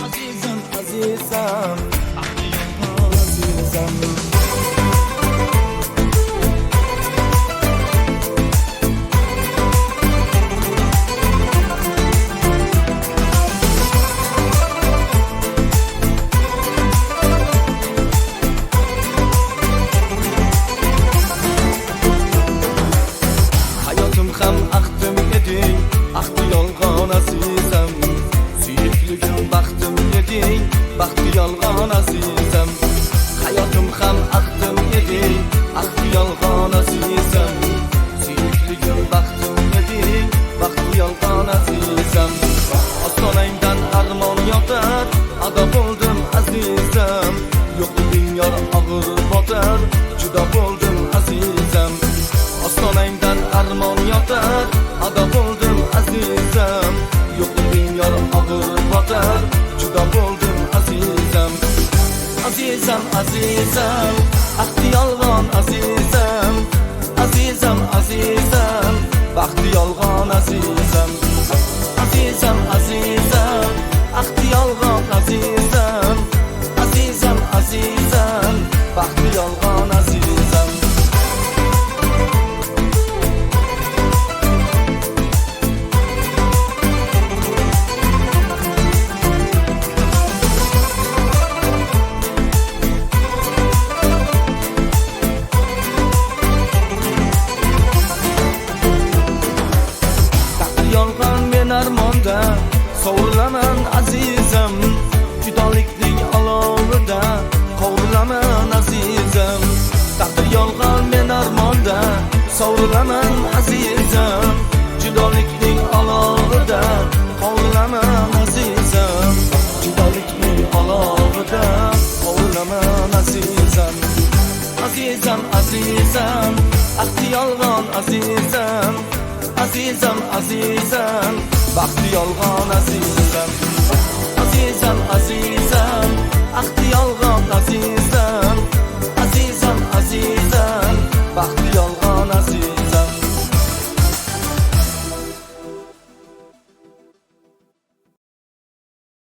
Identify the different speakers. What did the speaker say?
Speaker 1: azizam, azizam, azizam. Hayotim ham aqdim eding, aqdi yolg'on azizam. Suyukligim baxtim eding, baxti yolg'on azizam. Hayotim ham aqdim eding, aqdi yolg'on azizam. Suyukligim baxtim eding, baxti yolg'on azizam. Ostonangdan armon yotar, ado bo'ldim azizam. Yo'qliging yor og'ir botar, juda bo'ldim azizam. Ostonangdan armon yotar, ado bo'ldim azizam. Yo'qliging yor og'ir botar, juda bo'ldim azizam. Azizam, azizam, aqdi yolg'on azizam. Azizam, azizam, baxti yolg'on azizam. Azizam, azizam, aqdi yolg'on azizam. Azizam, azizam, baxti yolg'on azizam. Yolg'on men armonda sovrilaman azizam. Judolikning olovida qovrilaman azizam. Taqdir yolg'on men armonda sovrilaman azizam. Judolikning olovida qovrilaman azizam. Judolikning olovida qovrilaman azizam. Azizam, azizam, aqdi yolg'on azizam. Azizam, azizam, baxti yolg'on azizam. Azizam, azizam, aqdi yolg'on azizam.